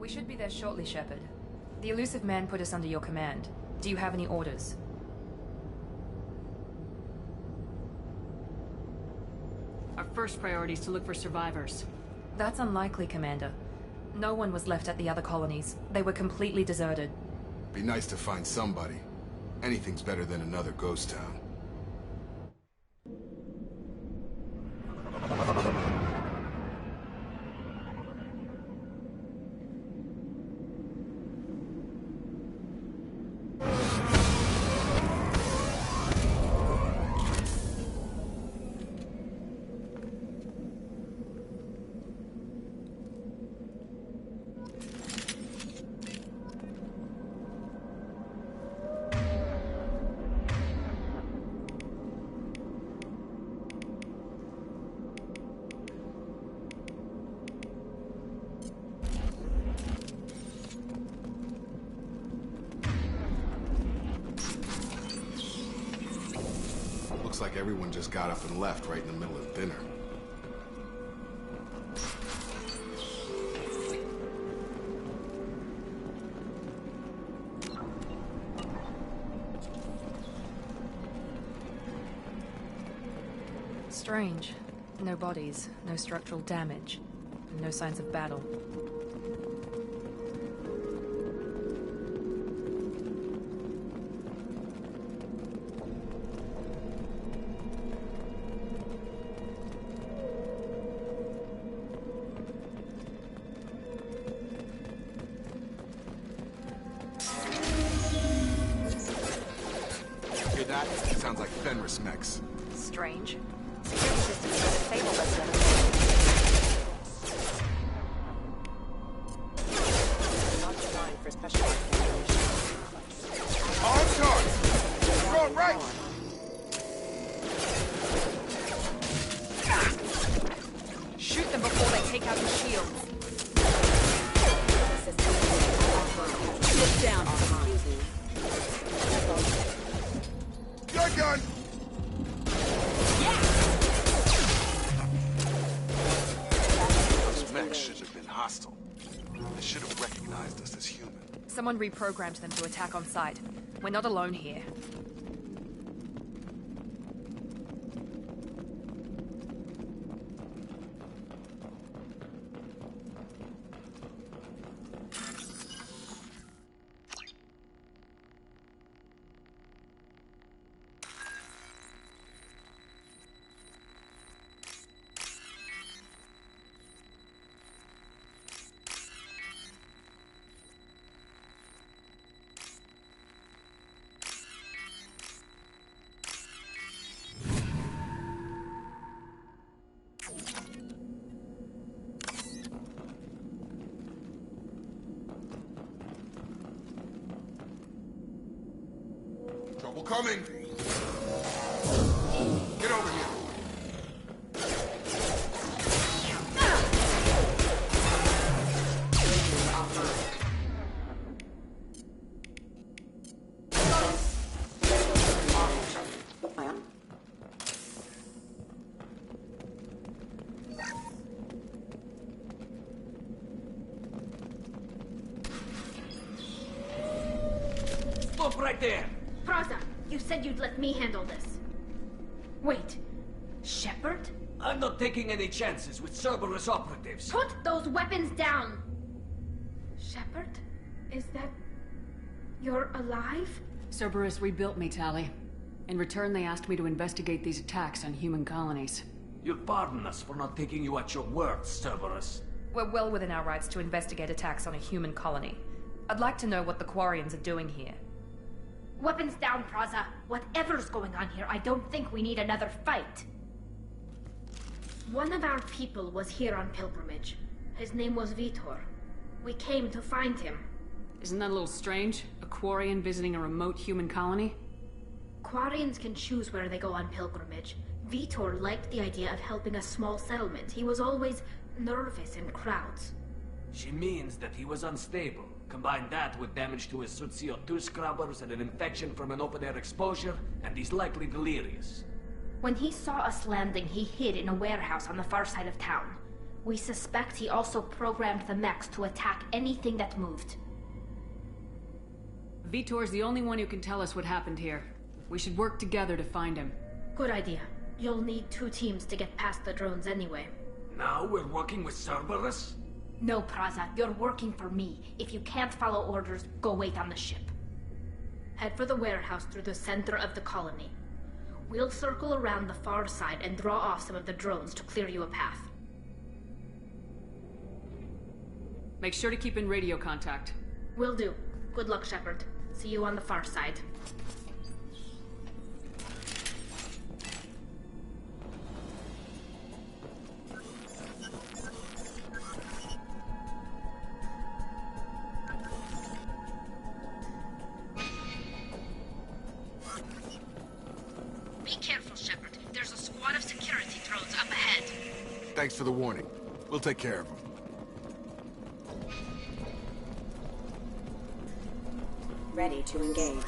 We should be there shortly, Shepard. The elusive man put us under your command. Do you have any orders? Our first priority is to look for survivors. That's unlikely, Commander. No one was left at the other colonies. They were completely deserted. Be nice to find somebody. Anything's better than another ghost town. Looks like everyone just got up and left right in the middle of dinner. Strange. No bodies, no structural damage, and no signs of battle. Hear that? Sounds like Fenris mechs. Strange. Security systems are disabled at the other Not designed for special operations. On charge! Throw it right! Shoot them before they take out the shields. Look down. Your gun! Those mechs should have been hostile. They should have recognized us as human. Someone reprogrammed them to attack on sight. We're not alone here. Trouble coming! Get over here! Stop right there! Praza, you said you'd let me handle this. Wait, Shepard? I'm not taking any chances with Cerberus operatives. Put those weapons down! Shepard? Is that... you're alive? Cerberus rebuilt me, Tali. In return, they asked me to investigate these attacks on human colonies. You'll pardon us for not taking you at your word, Cerberus. We're well within our rights to investigate attacks on a human colony. I'd like to know what the Quarians are doing here. Weapons down, Praza. Whatever's going on here, I don't think we need another fight. One of our people was here on pilgrimage. His name was Vitor. We came to find him. Isn't that a little strange? A Quarian visiting a remote human colony? Quarians can choose where they go on pilgrimage. Vitor liked the idea of helping a small settlement. He was always nervous in crowds. She means that he was unstable. Combine that with damage to his suit CO2 scrubbers and an infection from an open-air exposure, and he's likely delirious. When he saw us landing, he hid in a warehouse on the far side of town. We suspect he also programmed the mechs to attack anything that moved. Vitor's the only one who can tell us what happened here. We should work together to find him. Good idea. You'll need 2 teams to get past the drones anyway. Now we're working with Cerberus? No, Praza, you're working for me. If you can't follow orders, go wait on the ship. Head for the warehouse through the center of the colony. We'll circle around the far side and draw off some of the drones to clear you a path. Make sure to keep in radio contact. Will do. Good luck, Shepard. See you on the far side. Be careful, Shepard. There's a squad of security drones up ahead. Thanks for the warning. We'll take care of them. Ready to engage.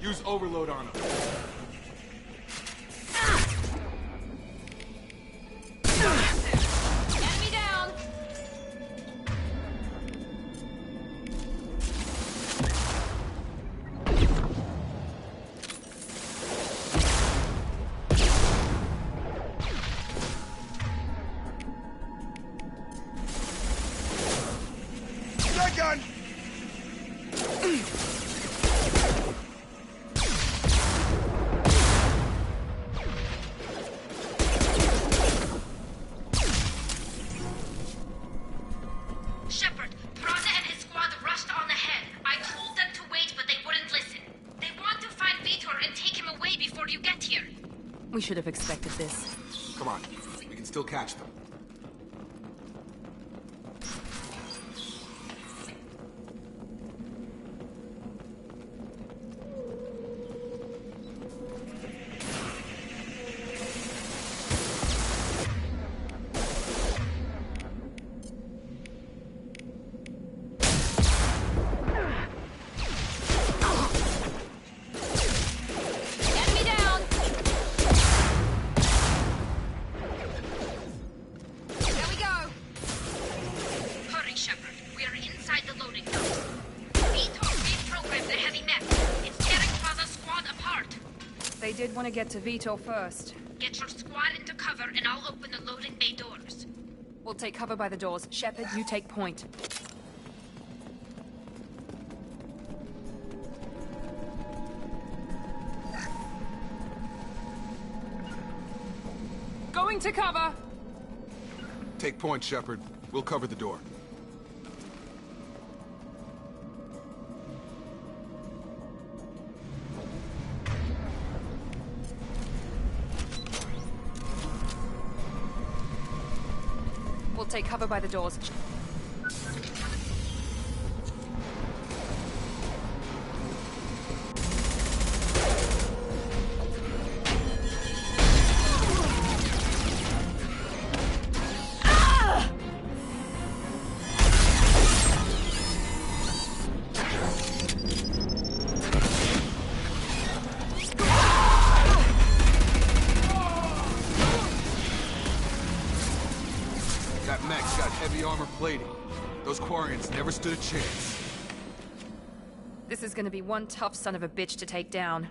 Use overload on them. Enemy down! Shotgun! Shepard, Praza and his squad rushed on ahead. I told them to wait, but they wouldn't listen. They want to find Vitor and take him away before you get here. We should have expected this. Come on. We can still catch them. Enemy down! There we go! Hurry, Shepard. We are inside the loading zone. Vitor reprogrammed the heavy mech. It's tearing Praza's squad apart. They did want to get to Vitor first. Get your squad into cover and I'll open the loading bay doors. We'll take cover by the doors. Shepard, you take point. Going to cover! Take point, Shepard. We'll cover the door. We'll take cover by the doors. That mech's got heavy armor plating. Those Quarians never stood a chance. This is gonna be one tough son of a bitch to take down.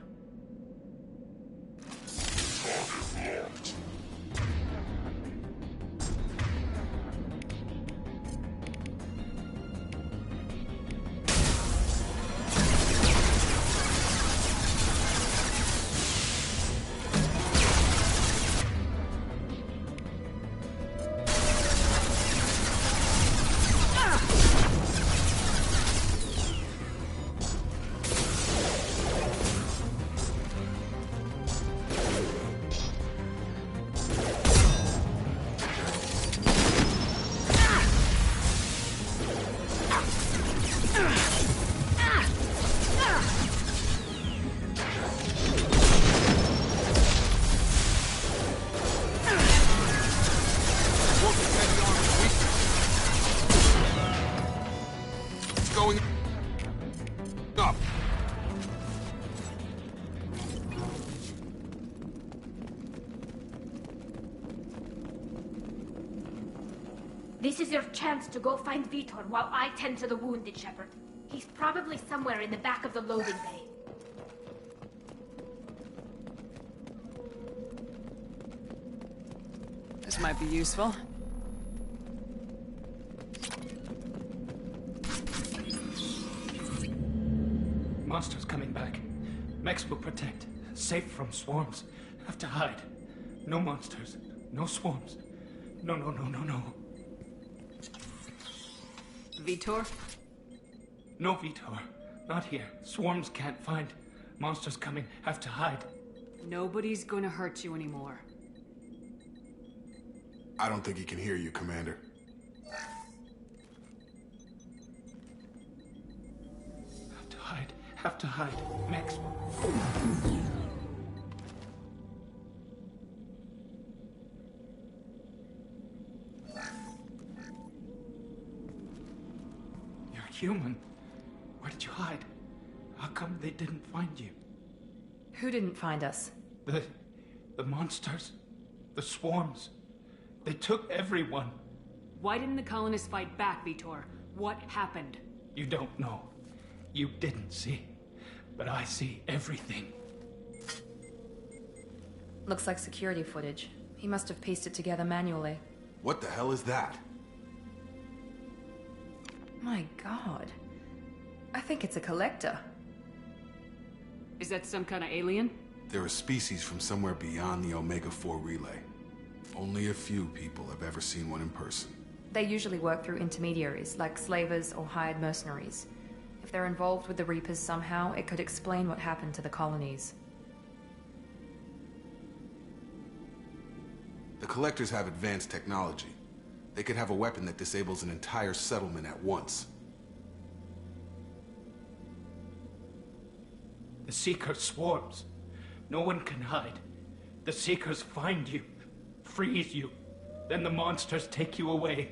This is your chance to go find Vitor while I tend to the wounded, Shepard. He's probably somewhere in the back of the loading bay. This might be useful. Monsters coming back. Mex will protect. Safe from swarms. Have to hide. No monsters. No swarms. No. Vitor? No Vitor. Not here. Swarms can't find. Monsters coming. Have to hide. Nobody's gonna hurt you anymore. I don't think he can hear you, Commander. Have to hide. Have to hide. Mex. You're human. Where did you hide? How come they didn't find you? Who didn't find us? The monsters. The swarms. They took everyone. Why didn't the colonists fight back, Vitor? What happened? You don't know. You didn't see. But I see everything. Looks like security footage. He must have pieced it together manually. What the hell is that? My god. I think it's a collector. Is that some kind of alien? They're a species from somewhere beyond the Omega-4 relay. Only a few people have ever seen one in person. They usually work through intermediaries, like slavers or hired mercenaries. If they're involved with the Reapers somehow, it could explain what happened to the colonies. The Collectors have advanced technology. They could have a weapon that disables an entire settlement at once. The Seeker swarms. No one can hide. The Seekers find you, freeze you, then the monsters take you away.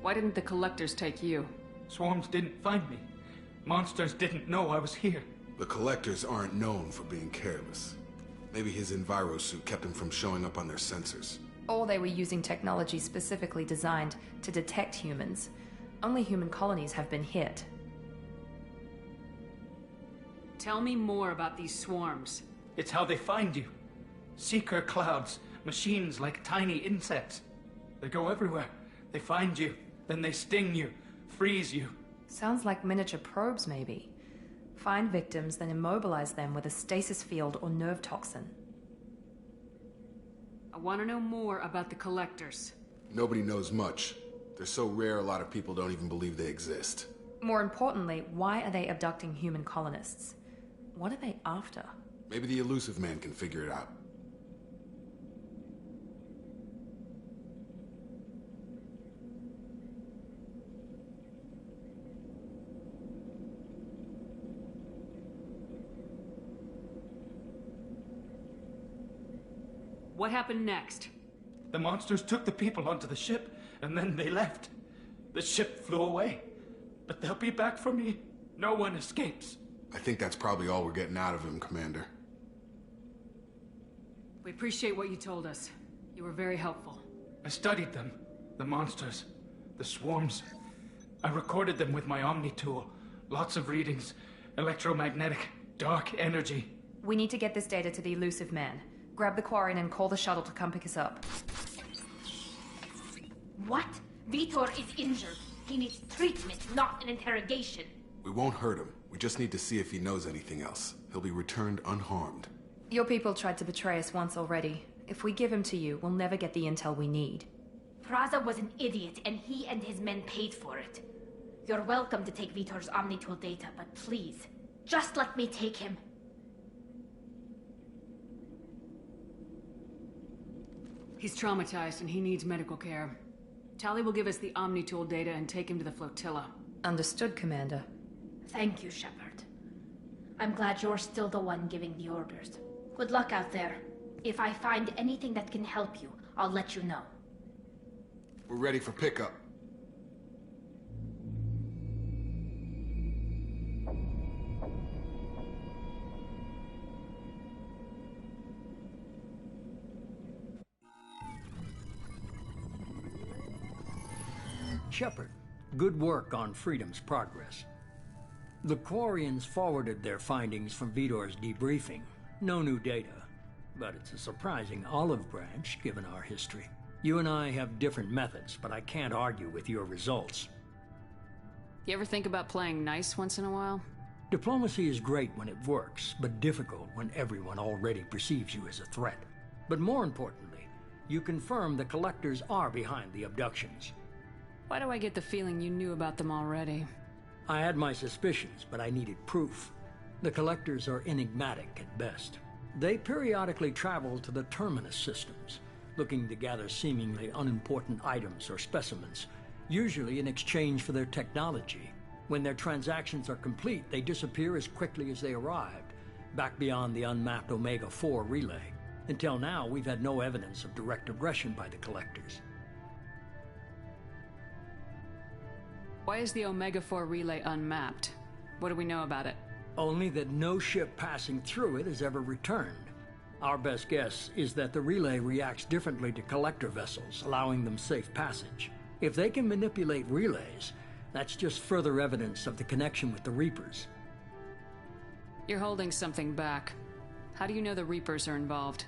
Why didn't the collectors take you? Swarms didn't find me. Monsters didn't know I was here. The Collectors aren't known for being careless. Maybe his envirosuit kept him from showing up on their sensors. Or they were using technology specifically designed to detect humans. Only human colonies have been hit. Tell me more about these swarms. It's how they find you. Seeker clouds, machines like tiny insects. They go everywhere. They find you, then they sting you, freeze you. Sounds like miniature probes, maybe. Find victims, then immobilize them with a stasis field or nerve toxin. I want to know more about the collectors. Nobody knows much. They're so rare, a lot of people don't even believe they exist. More importantly, why are they abducting human colonists? What are they after? Maybe the Elusive Man can figure it out. What happened next? The monsters took the people onto the ship, and then they left. The ship flew away. But they'll be back for me. No one escapes. I think that's probably all we're getting out of him, Commander. We appreciate what you told us. You were very helpful. I studied them. The monsters. The swarms. I recorded them with my Omni tool. Lots of readings. Electromagnetic. Dark energy. We need to get this data to the Elusive Man. Grab the Quarian and call the shuttle to come pick us up. What? Vitor is injured. He needs treatment, not an interrogation. We won't hurt him. We just need to see if he knows anything else. He'll be returned unharmed. Your people tried to betray us once already. If we give him to you, we'll never get the intel we need. Praza was an idiot, and he and his men paid for it. You're welcome to take Vitor's Omnitool data, but please, just let me take him. He's traumatized and he needs medical care. Tali will give us the Omnitool data and take him to the flotilla. Understood, Commander. Thank you, Shepard. I'm glad you're still the one giving the orders. Good luck out there. If I find anything that can help you, I'll let you know. We're ready for pickup. Shepard, good work on Freedom's progress. The Quarians forwarded their findings from Vitor's debriefing. No new data, but it's a surprising olive branch given our history. You and I have different methods, but I can't argue with your results. You ever think about playing nice once in a while? Diplomacy is great when it works, but difficult when everyone already perceives you as a threat. But more importantly, you confirm the Collectors are behind the abductions. Why do I get the feeling you knew about them already? I had my suspicions, but I needed proof. The Collectors are enigmatic at best. They periodically travel to the Terminus systems, looking to gather seemingly unimportant items or specimens, usually in exchange for their technology. When their transactions are complete, they disappear as quickly as they arrived, back beyond the unmapped Omega-4 relay. Until now, we've had no evidence of direct aggression by the Collectors. Why is the Omega-4 relay unmapped? What do we know about it? Only that no ship passing through it has ever returned. Our best guess is that the relay reacts differently to Collector vessels, allowing them safe passage. If they can manipulate relays, that's just further evidence of the connection with the Reapers. You're holding something back. How do you know the Reapers are involved?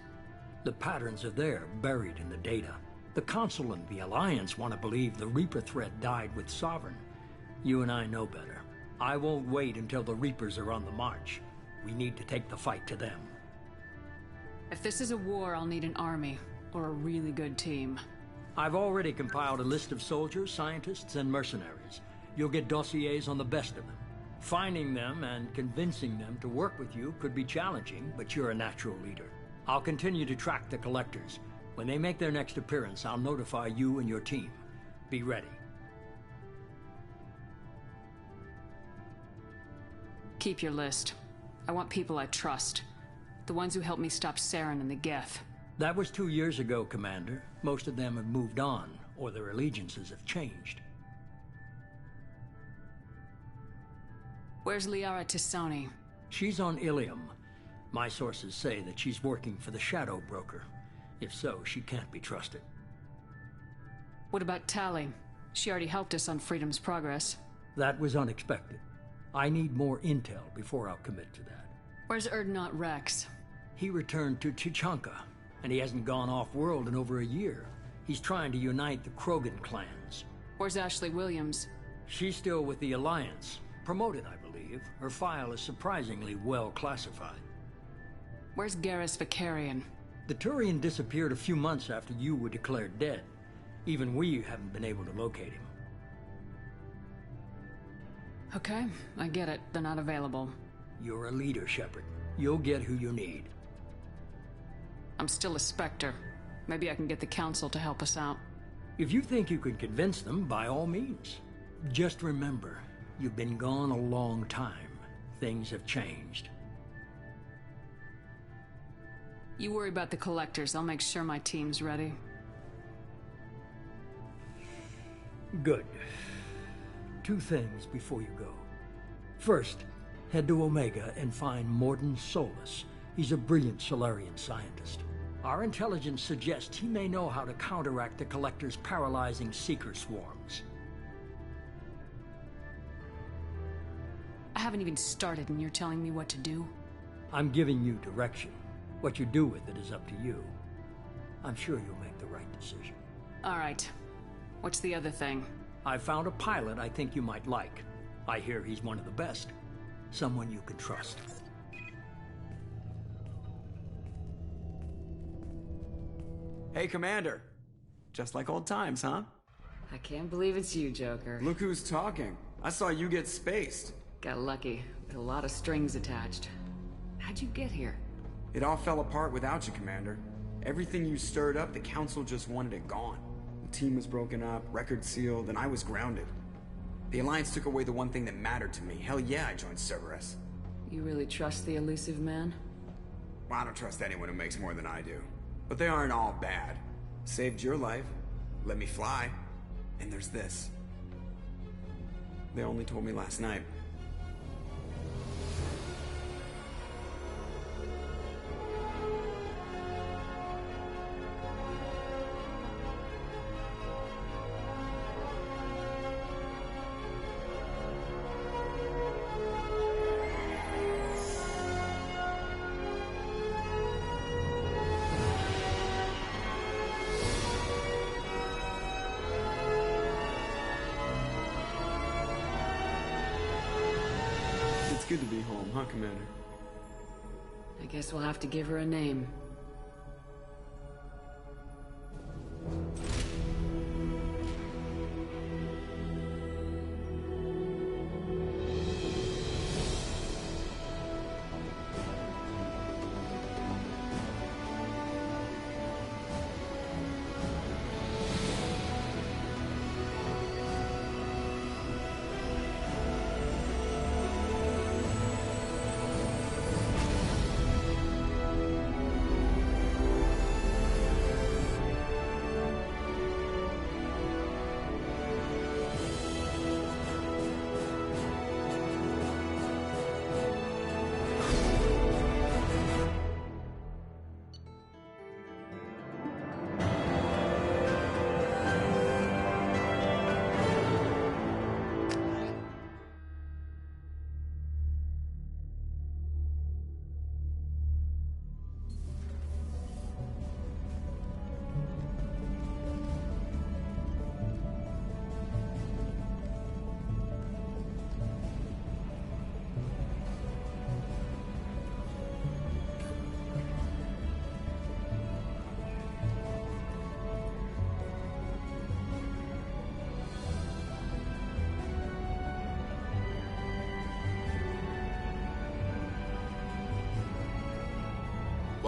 The patterns are there, buried in the data. The Council and the Alliance want to believe the Reaper threat died with Sovereign. You and I know better. I won't wait until the Reapers are on the march. We need to take the fight to them. If this is a war, I'll need an army, or a really good team. I've already compiled a list of soldiers, scientists, and mercenaries. You'll get dossiers on the best of them. Finding them and convincing them to work with you could be challenging, but you're a natural leader. I'll continue to track the Collectors. When they make their next appearance, I'll notify you and your team. Be ready. Keep your list. I want people I trust. The ones who helped me stop Saren and the Geth. That was 2 years ago, Commander. Most of them have moved on, or their allegiances have changed. Where's Liara T'Soni? She's on Ilium. My sources say that she's working for the Shadow Broker. If so, she can't be trusted. What about Tali? She already helped us on Freedom's progress. That was unexpected. I need more intel before I'll commit to that. Where's Erdnot Rex? He returned to Tuchanka, and he hasn't gone off-world in over a year. He's trying to unite the Krogan clans. Where's Ashley Williams? She's still with the Alliance. Promoted, I believe. Her file is surprisingly well classified. Where's Garrus Vakarian? The Turian disappeared a few months after you were declared dead. Even we haven't been able to locate him. Okay, I get it. They're not available. You're a leader, Shepard. You'll get who you need. I'm still a Spectre. Maybe I can get the Council to help us out. If you think you can convince them, by all means. Just remember, you've been gone a long time. Things have changed. You worry about the Collectors. I'll make sure my team's ready. Good. 2 things before you go. First, head to Omega and find Mordin Solus. He's a brilliant Solarian scientist. Our intelligence suggests he may know how to counteract the Collector's paralyzing Seeker swarms. I haven't even started and you're telling me what to do? I'm giving you direction. What you do with it is up to you. I'm sure you'll make the right decision. All right. What's the other thing? I found a pilot I think you might like. I hear he's one of the best. Someone you can trust. Hey, Commander. Just like old times, huh? I can't believe it's you, Joker. Look who's talking. I saw you get spaced. Got lucky. With a lot of strings attached. How'd you get here? It all fell apart without you, Commander. Everything you stirred up, the Council just wanted it gone. The team was broken up, record sealed, and I was grounded. The Alliance took away the one thing that mattered to me. Hell yeah, I joined Cerberus. You really trust the elusive man? Well, I don't trust anyone who makes more than I do. But they aren't all bad. Saved your life, let me fly, and there's this. They only told me last night. good to be home, huh, Commander? I guess we'll have to give her a name.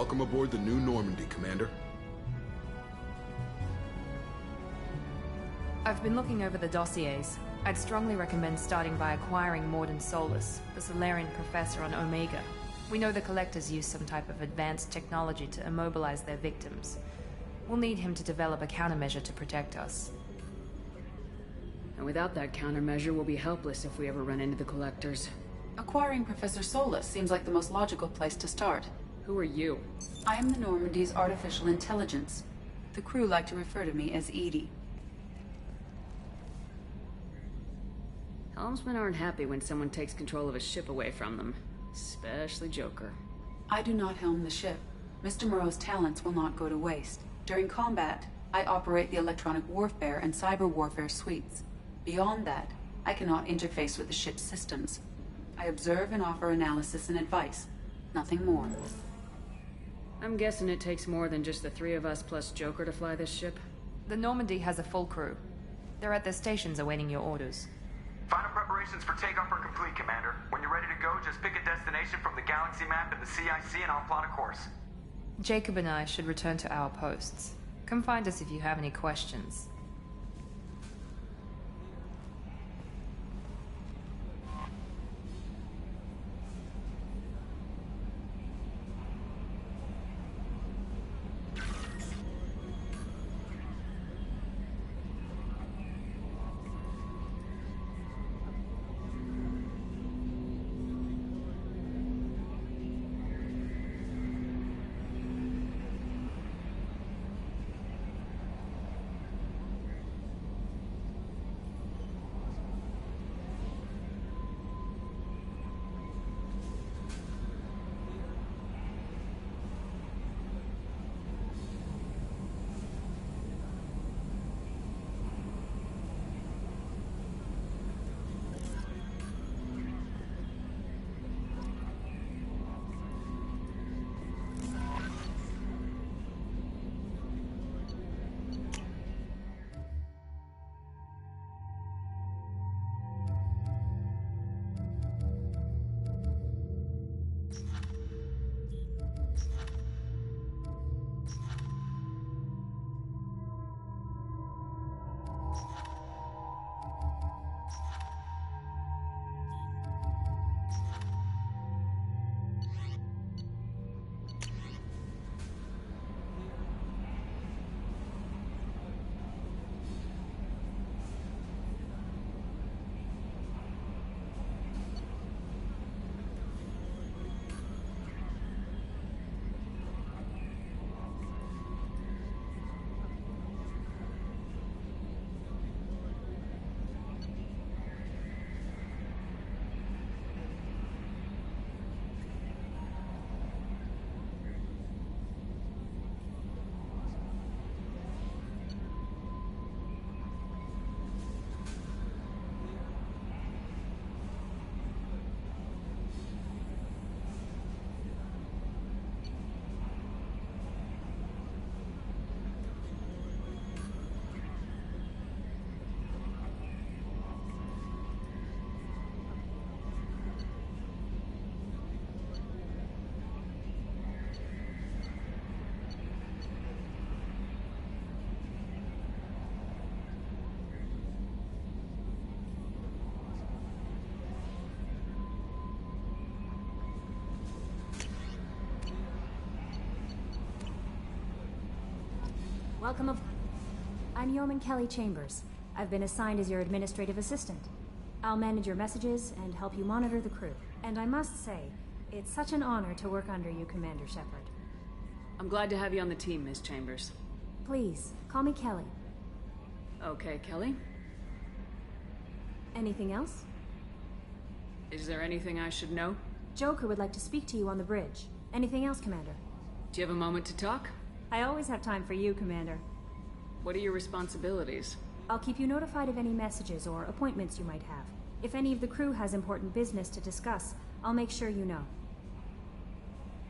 Welcome aboard the New Normandy, Commander. I've been looking over the dossiers. I'd strongly recommend starting by acquiring Mordin Solus, the Solarian professor on Omega. We know the Collectors use some type of advanced technology to immobilize their victims. We'll need him to develop a countermeasure to protect us. And without that countermeasure, we'll be helpless if we ever run into the Collectors. Acquiring Professor Solus seems like the most logical place to start. Who are you? I am the Normandy's artificial intelligence. The crew like to refer to me as Edie. Helmsmen aren't happy when someone takes control of a ship away from them. Especially Joker. I do not helm the ship. Mr. Moreau's talents will not go to waste. During combat, I operate the electronic warfare and cyber warfare suites. Beyond that, I cannot interface with the ship's systems. I observe and offer analysis and advice. Nothing more. I'm guessing it takes more than just the three of us plus Joker to fly this ship? The Normandy has a full crew. They're at their stations awaiting your orders. Final preparations for takeoff are complete, Commander. When you're ready to go, just pick a destination from the galaxy map and the CIC and I'll plot a course. Jacob and I should return to our posts. Come find us if you have any questions. Welcome I'm Yeoman Kelly Chambers. I've been assigned as your administrative assistant. I'll manage your messages and help you monitor the crew. And I must say, it's such an honor to work under you, Commander Shepard. I'm glad to have you on the team, Ms. Chambers. Please, call me Kelly. Okay, Kelly. Anything else? Is there anything I should know? Joker would like to speak to you on the bridge. Anything else, Commander? Do you have a moment to talk? I always have time for you, Commander. What are your responsibilities? I'll keep you notified of any messages or appointments you might have. If any of the crew has important business to discuss, I'll make sure you know.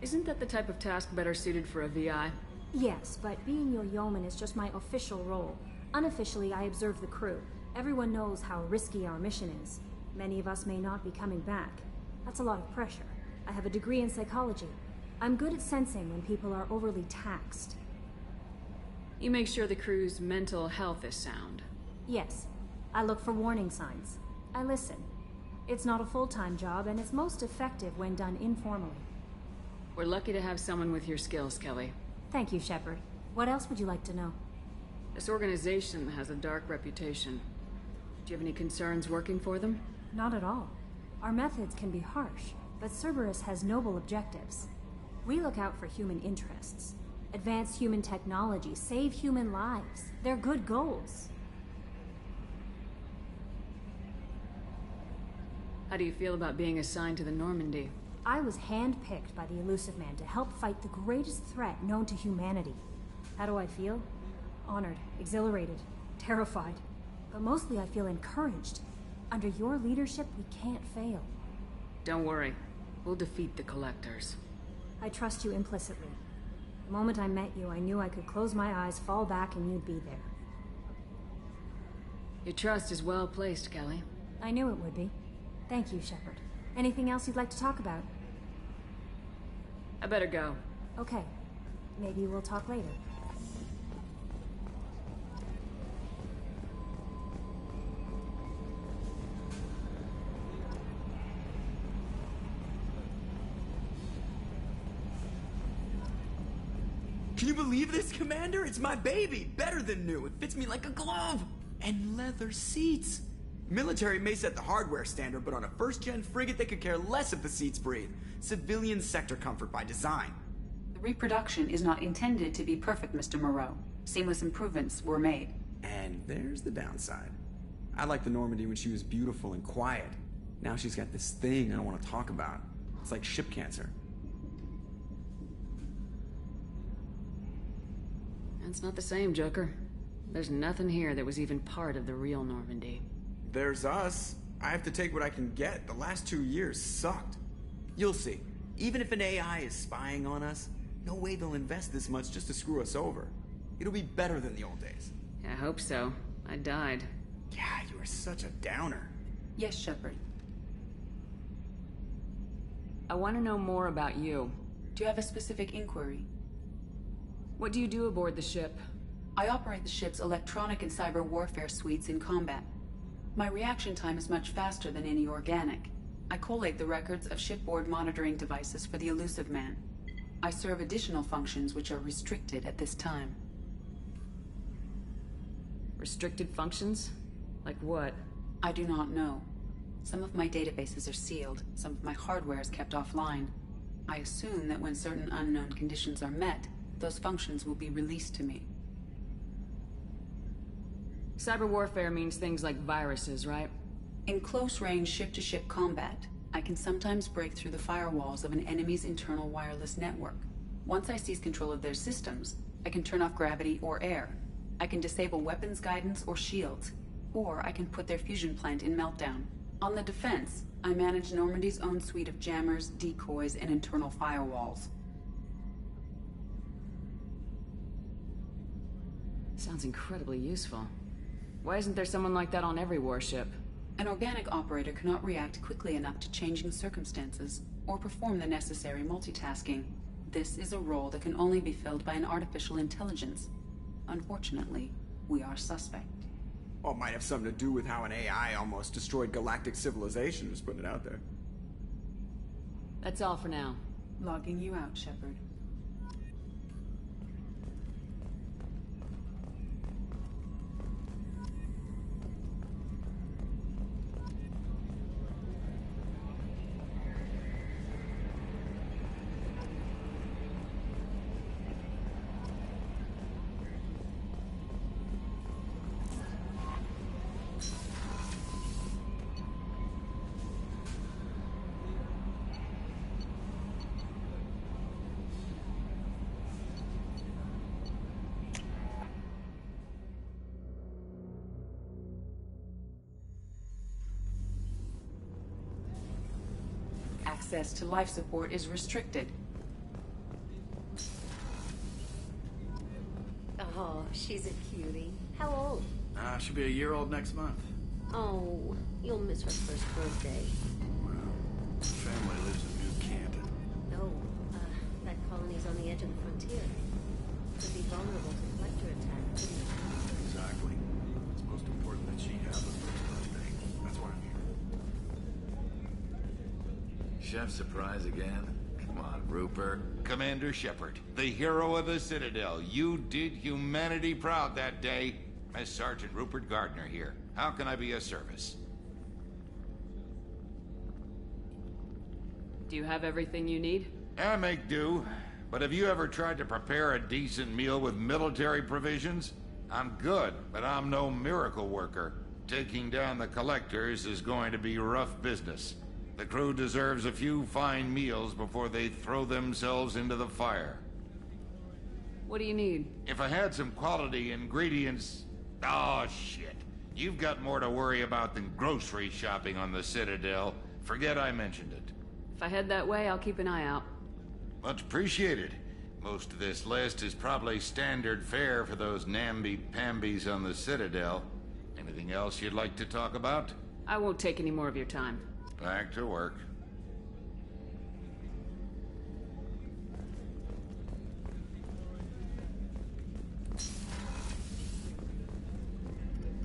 Isn't that the type of task better suited for a VI? Yes, but being your yeoman is just my official role. Unofficially, I observe the crew. Everyone knows how risky our mission is. Many of us may not be coming back. That's a lot of pressure. I have a degree in psychology. I'm good at sensing when people are overly taxed. You make sure the crew's mental health is sound. Yes. I look for warning signs. I listen. It's not a full-time job, and it's most effective when done informally. We're lucky to have someone with your skills, Kelly. Thank you, Shepard. What else would you like to know? This organization has a dark reputation. Do you have any concerns working for them? Not at all. Our methods can be harsh, but Cerberus has noble objectives. We look out for human interests. Advance human technology, save human lives. They're good goals. How do you feel about being assigned to the Normandy? I was handpicked by the Illusive Man to help fight the greatest threat known to humanity. How do I feel? Honored, exhilarated, terrified. But mostly I feel encouraged. Under your leadership, we can't fail. Don't worry. We'll defeat the Collectors. I trust you implicitly. The moment I met you, I knew I could close my eyes, fall back, and you'd be there. Your trust is well placed, Kelly. I knew it would be. Thank you, Shepard. Anything else you'd like to talk about? I better go. Okay. Maybe we'll talk later. Can you believe this, Commander? It's my baby! Better than new. It fits me like a glove! And leather seats! Military may set the hardware standard, but on a first-gen frigate, they could care less if the seats breathe. Civilian sector comfort by design. The reproduction is not intended to be perfect, Mr. Moreau. Seamless improvements were made. And there's the downside. I liked the Normandy when she was beautiful and quiet. Now she's got this thing I don't want to talk about. It's like ship cancer. It's not the same, Joker. There's nothing here that was even part of the real Normandy. There's us. I have to take what I can get. The last 2 years sucked. You'll see. Even if an AI is spying on us, no way they'll invest this much just to screw us over. It'll be better than the old days. I hope so. I died. Yeah, you are such a downer. Yes, Shepard. I want to know more about you. Do you have a specific inquiry? What do you do aboard the ship? I operate the ship's electronic and cyber warfare suites in combat. My reaction time is much faster than any organic. I collate the records of shipboard monitoring devices for the Illusive Man. I serve additional functions which are restricted at this time. Restricted functions? Like what? I do not know. Some of my databases are sealed, some of my hardware is kept offline. I assume that when certain unknown conditions are met, those functions will be released to me. Cyber warfare means things like viruses, right? In close-range ship-to-ship combat, I can sometimes break through the firewalls of an enemy's internal wireless network. Once I seize control of their systems, I can turn off gravity or air. I can disable weapons guidance or shields, or I can put their fusion plant in meltdown. On the defense, I manage Normandy's own suite of jammers, decoys, and internal firewalls. Sounds incredibly useful. Why isn't there someone like that on every warship? An organic operator cannot react quickly enough to changing circumstances, or perform the necessary multitasking. This is a role that can only be filled by an artificial intelligence. Unfortunately, we are suspect. Well, it might have something to do with how an AI almost destroyed galactic civilization, just putting it out there. That's all for now. Logging you out, Shepard. access to life support is restricted. Oh, she's a cutie. How old? She'll be a year old next month. Oh, you'll miss her first birthday. Well, the family lives in New Canton. No, that colony's on the edge of the frontier. Could be vulnerable to collector attack, couldn't it? Exactly. It's most important that she have a first birthday. That's why I'm here. Chef surprise again? Come on, Rupert. Commander Shepard, the hero of the Citadel. You did humanity proud that day. As Sergeant Rupert Gardner here. How can I be of service? Do you have everything you need? I make do. But have you ever tried to prepare a decent meal with military provisions? I'm good, but I'm no miracle worker. Taking down the collectors is going to be rough business. The crew deserves a few fine meals before they throw themselves into the fire. What do you need? If I had some quality ingredients... Oh, shit. You've got more to worry about than grocery shopping on the Citadel. Forget I mentioned it. If I head that way, I'll keep an eye out. Much appreciated. Most of this list is probably standard fare for those namby-pambies on the Citadel. Anything else you'd like to talk about? I won't take any more of your time. Back to work.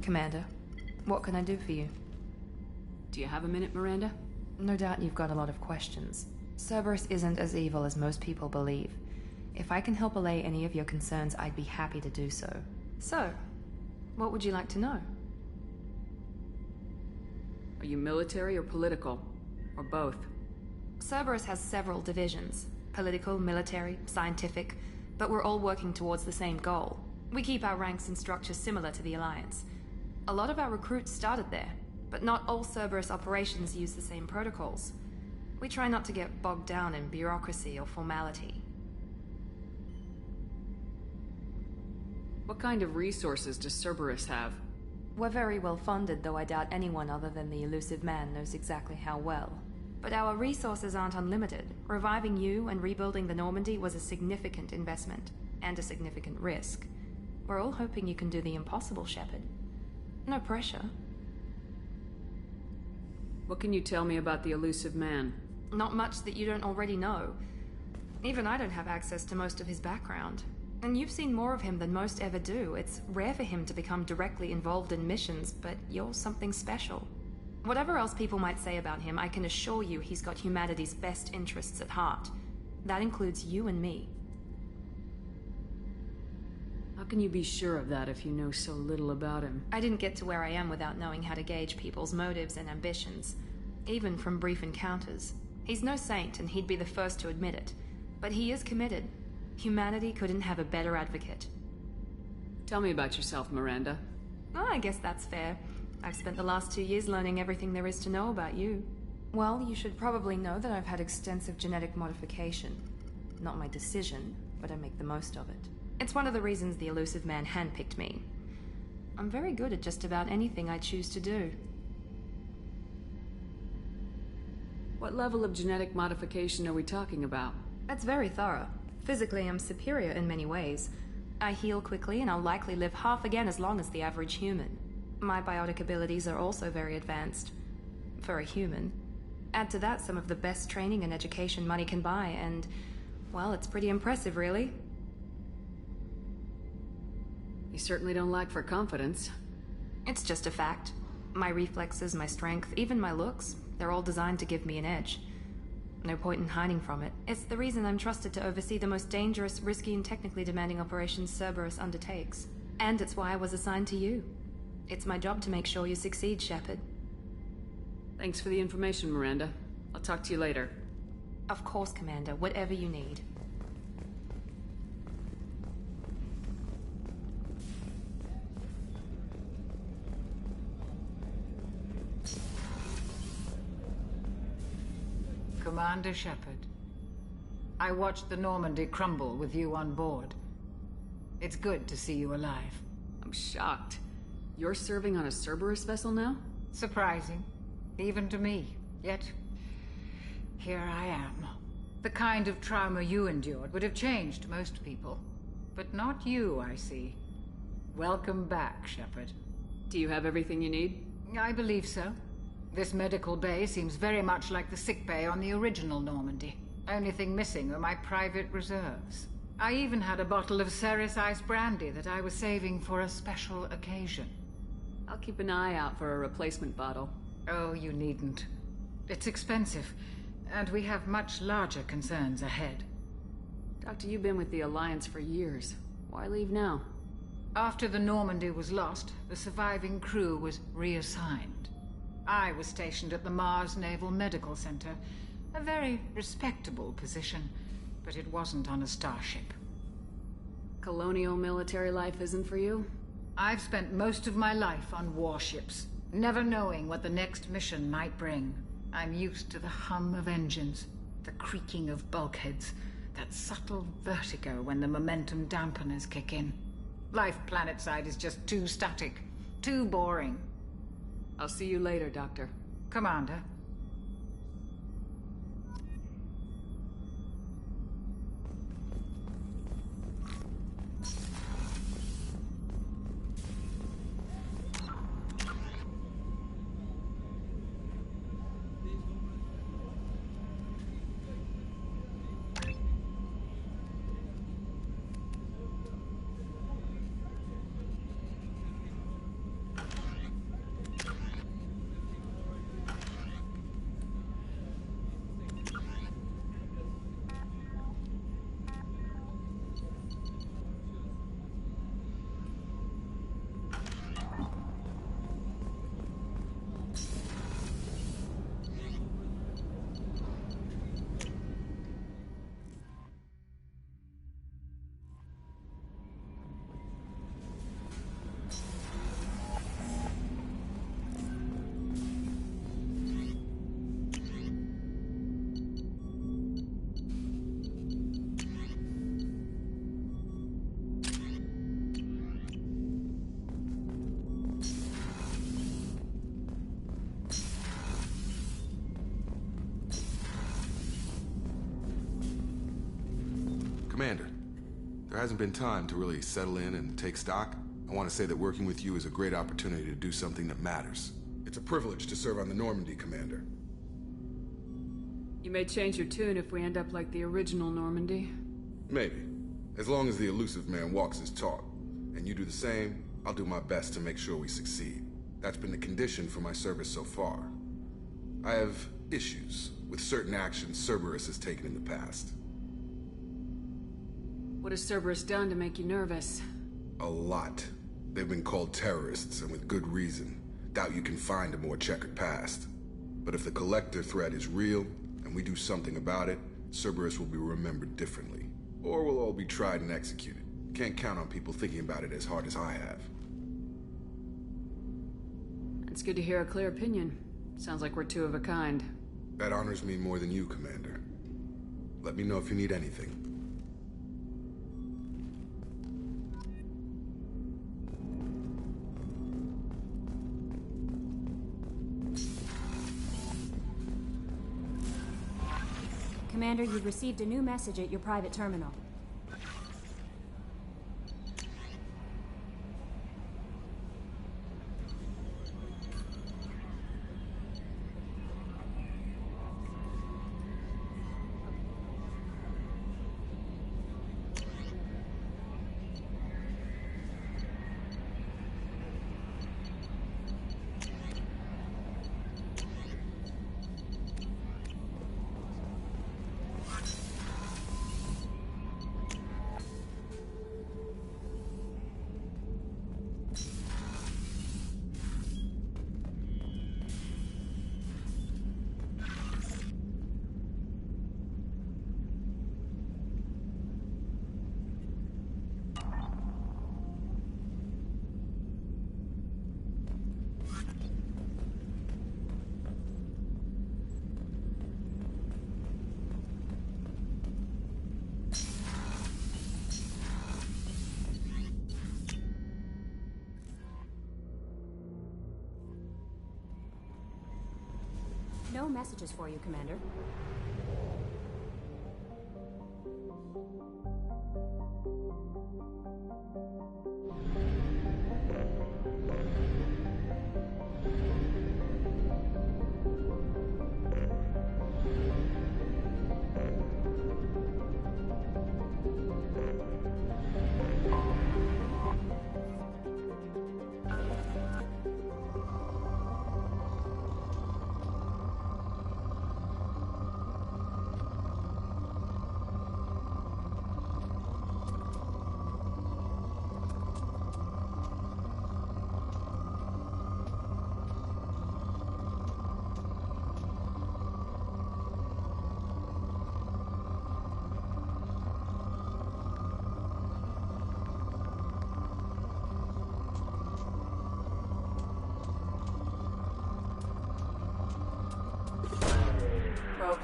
Commander, what can I do for you? Do you have a minute, Miranda? No doubt you've got a lot of questions. Cerberus isn't as evil as most people believe. If I can help allay any of your concerns, I'd be happy to do so. So, what would you like to know? Are you military or political? Or both? Cerberus has several divisions. Political, military, scientific, but we're all working towards the same goal. We keep our ranks and structures similar to the Alliance. A lot of our recruits started there, but not all Cerberus operations use the same protocols. We try not to get bogged down in bureaucracy or formality. What kind of resources does Cerberus have? We're very well funded, though I doubt anyone other than the elusive man knows exactly how well. But our resources aren't unlimited. Reviving you and rebuilding the Normandy was a significant investment, and a significant risk. We're all hoping you can do the impossible, Shepard. No pressure. What can you tell me about the elusive man? Not much that you don't already know. Even I don't have access to most of his background. And you've seen more of him than most ever do. It's rare for him to become directly involved in missions, but you're something special. Whatever else people might say about him, I can assure you he's got humanity's best interests at heart. That includes you and me. How can you be sure of that if you know so little about him? I didn't get to where I am without knowing how to gauge people's motives and ambitions, even from brief encounters. He's no saint, and he'd be the first to admit it. But he is committed. Humanity couldn't have a better advocate. Tell me about yourself, Miranda. Oh, I guess that's fair. I've spent the last 2 years learning everything there is to know about you. Well, you should probably know that I've had extensive genetic modification. Not my decision, but I make the most of it. It's one of the reasons the elusive man handpicked me. I'm very good at just about anything I choose to do. What level of genetic modification are we talking about? That's very thorough. Physically, I'm superior in many ways. I heal quickly, and I'll likely live half again as long as the average human. My biotic abilities are also very advanced. For a human. Add to that some of the best training and education money can buy, and... well, it's pretty impressive, really. You certainly don't lack for confidence. It's just a fact. My reflexes, my strength, even my looks, they're all designed to give me an edge. No point in hiding from it. It's the reason I'm trusted to oversee the most dangerous, risky, and technically demanding operations Cerberus undertakes. And it's why I was assigned to you. It's my job to make sure you succeed, Shepard. Thanks for the information, Miranda. I'll talk to you later. Of course, Commander. Whatever you need. Commander Shepard, I watched the Normandy crumble with you on board. It's good to see you alive. I'm shocked. You're serving on a Cerberus vessel now? Surprising, even to me. Yet, here I am. The kind of trauma you endured would have changed most people. But not you, I see. Welcome back, Shepard. Do you have everything you need? I believe so. This medical bay seems very much like the sick bay on the original Normandy. Only thing missing are my private reserves. I even had a bottle of Ceres Ice brandy that I was saving for a special occasion. I'll keep an eye out for a replacement bottle. Oh, you needn't. It's expensive, and we have much larger concerns ahead. Doctor, you've been with the Alliance for years. Why leave now? After the Normandy was lost, the surviving crew was reassigned. I was stationed at the Mars Naval Medical Center, a very respectable position, but it wasn't on a starship. Colonial military life isn't for you? I've spent most of my life on warships, never knowing what the next mission might bring. I'm used to the hum of engines, the creaking of bulkheads, that subtle vertigo when the momentum dampeners kick in. Life planetside is just too static, too boring. I'll see you later, Doctor. Commander. Commander, there hasn't been time to really settle in and take stock. I want to say that working with you is a great opportunity to do something that matters. It's a privilege to serve on the Normandy, Commander. You may change your tune if we end up like the original Normandy. Maybe. As long as the elusive man walks his talk, and you do the same, I'll do my best to make sure we succeed. That's been the condition for my service so far. I have issues with certain actions Cerberus has taken in the past. What has Cerberus done to make you nervous? A lot. They've been called terrorists, and with good reason. Doubt you can find a more checkered past. But if the Collector threat is real, and we do something about it, Cerberus will be remembered differently. Or we'll all be tried and executed. Can't count on people thinking about it as hard as I have. It's good to hear a clear opinion. Sounds like we're two of a kind. That honors me more than you, Commander. Let me know if you need anything. Commander, you've received a new message at your private terminal. No messages for you, Commander.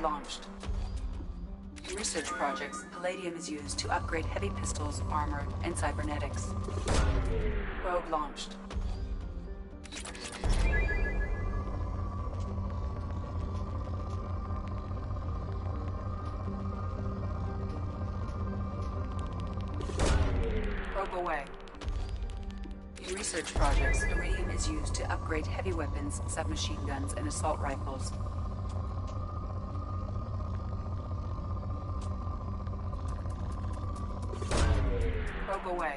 launched. In research projects, palladium is used to upgrade heavy pistols, armor, and cybernetics. Probe launched. Probe away. In research projects, iridium is used to upgrade heavy weapons, submachine guns, and assault rifles. Probe away.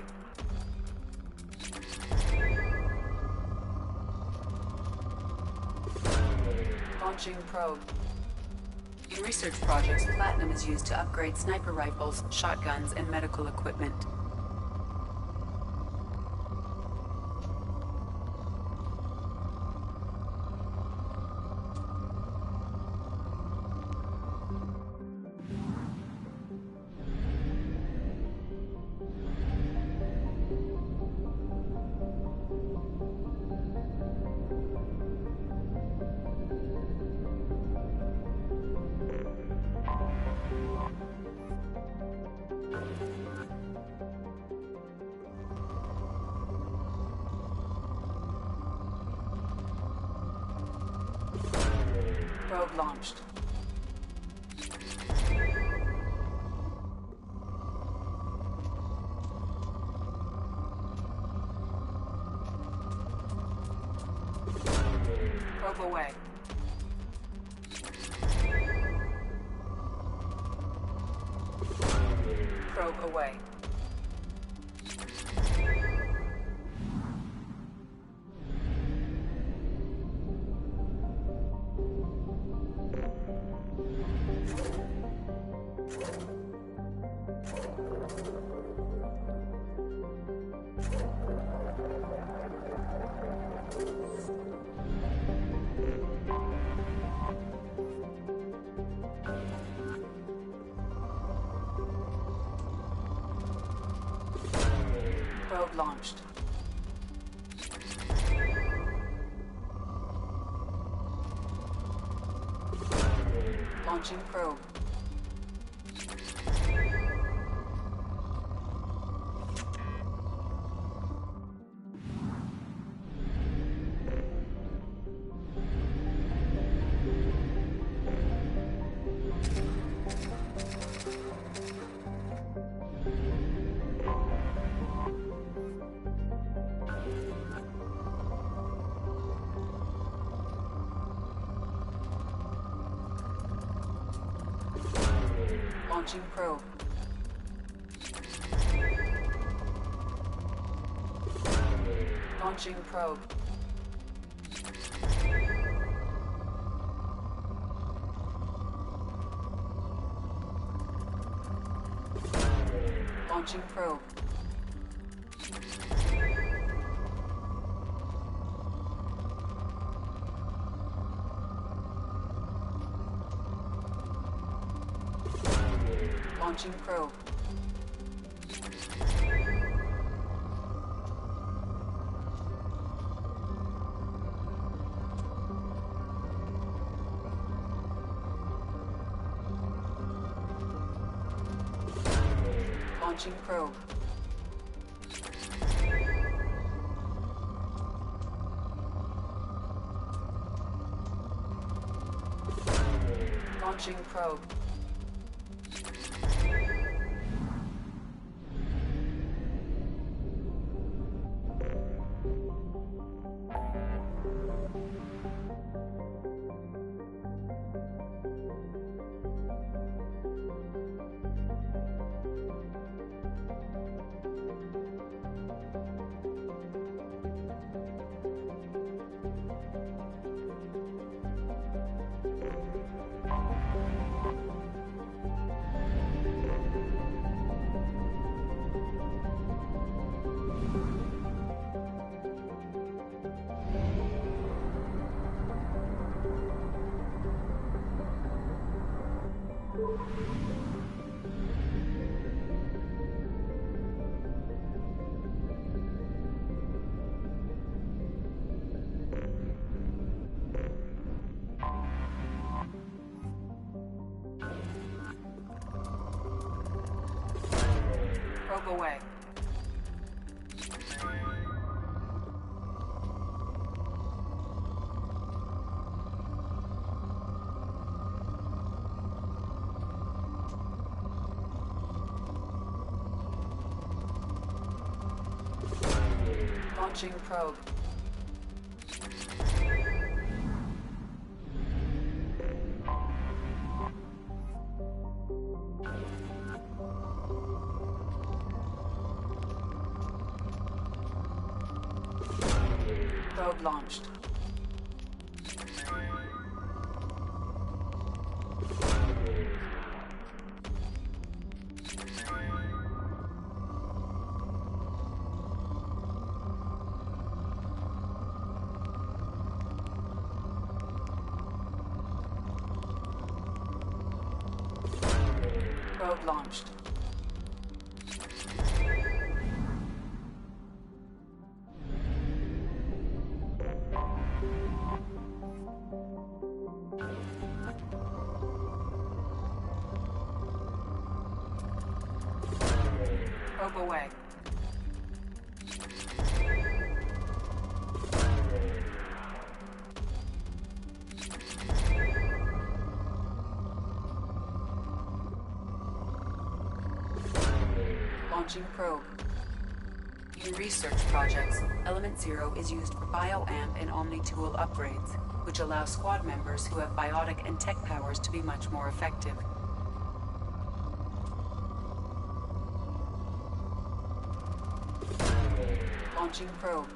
Launching probe. In research projects, platinum is used to upgrade sniper rifles, shotguns, and medical equipment. Probe launched. Probe away. Probe away. Probe launched. Launching probe. Launching probe. Launching probe. Launching probe. Launching probe. Launching probe. Launching probe. Probe away. Launching probe. Probe launched. Probe launched. Probe away. Launching probe. In research projects, Element Zero is used for bioamp and Omni-Tool upgrades, which allow squad members who have biotic and tech powers to be much more effective. Launching probe.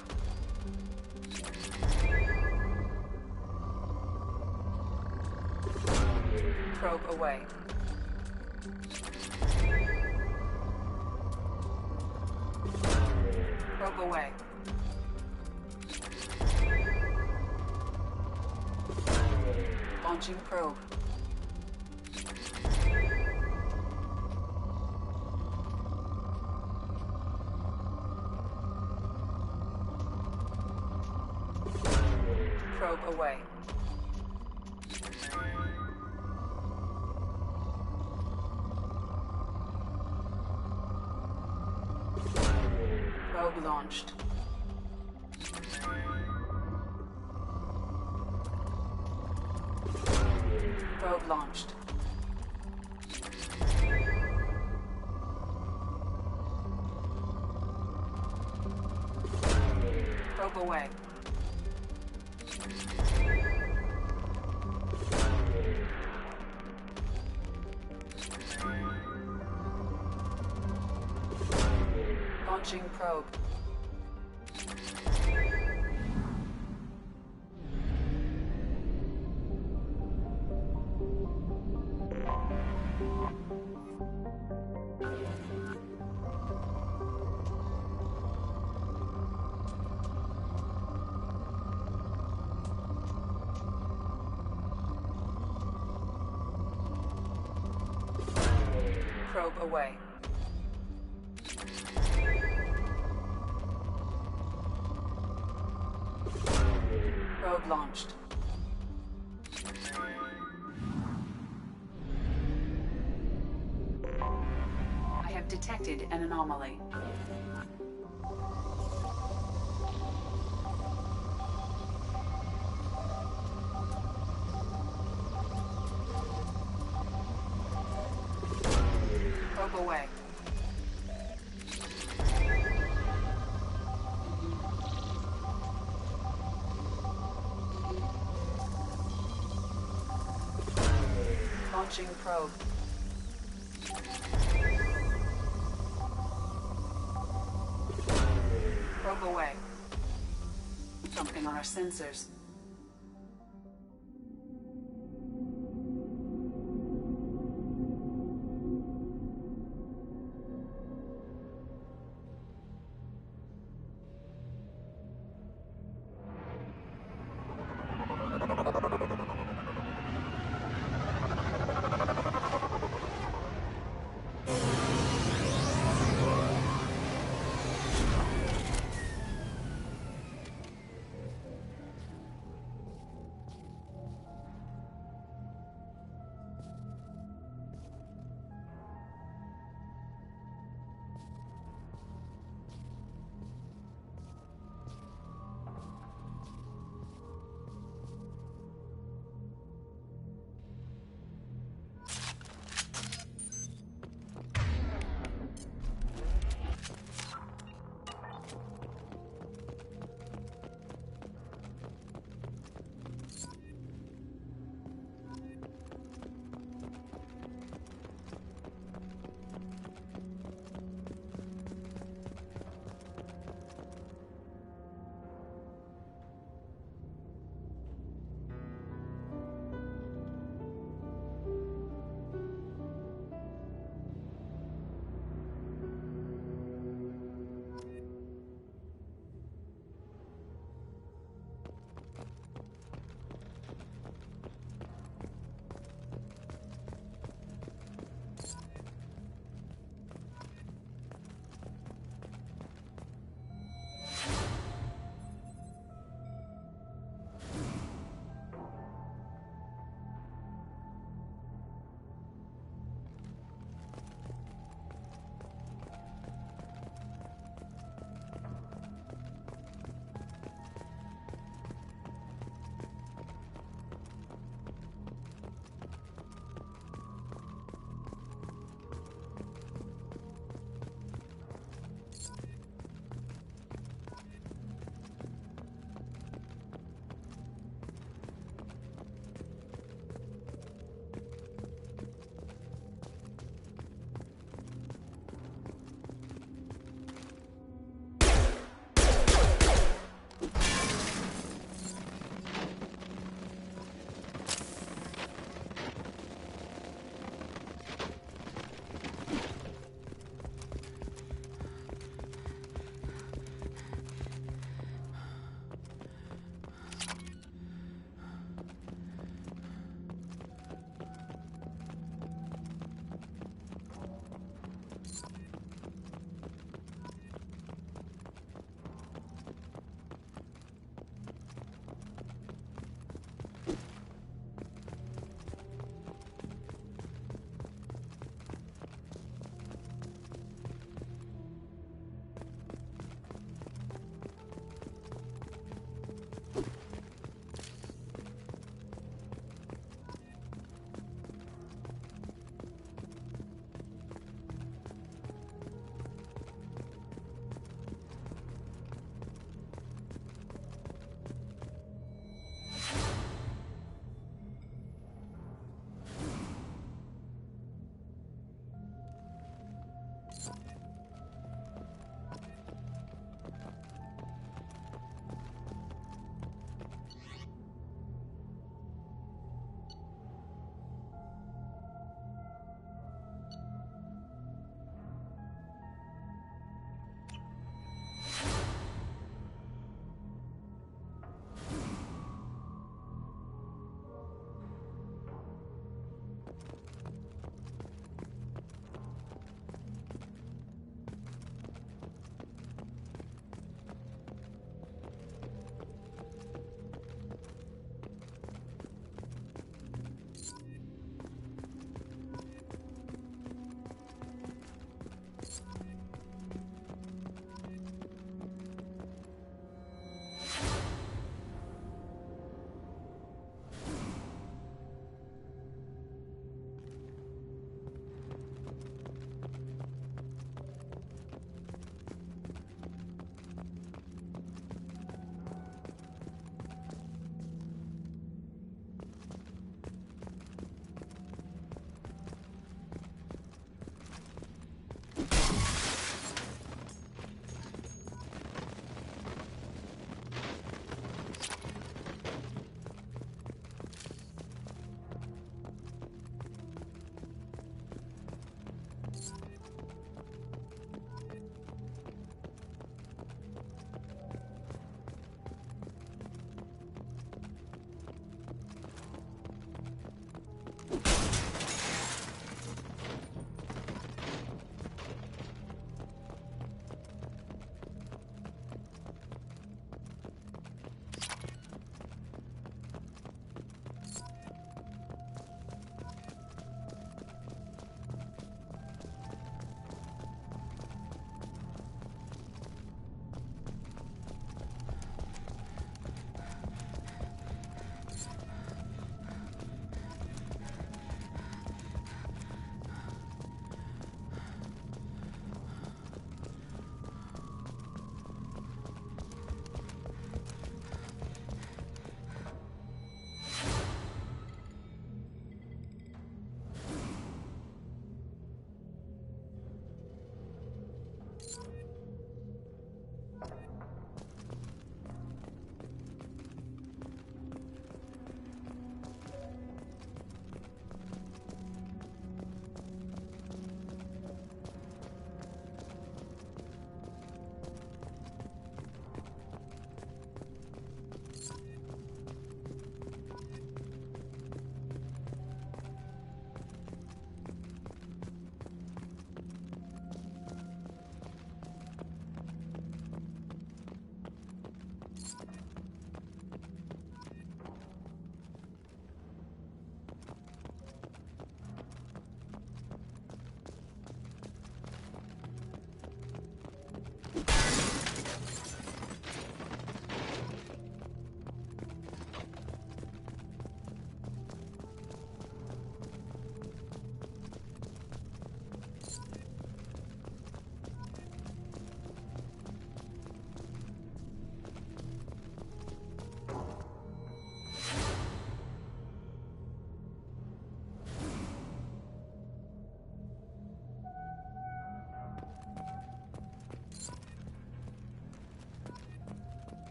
Probe away. Probe away. Launching probe. Probe away. Probe launched. Probe launched. Probe away. Launching probe. Probe away. Probe launched. I have detected an anomaly. Probe away. Launching probe. Probe away. Something on our sensors.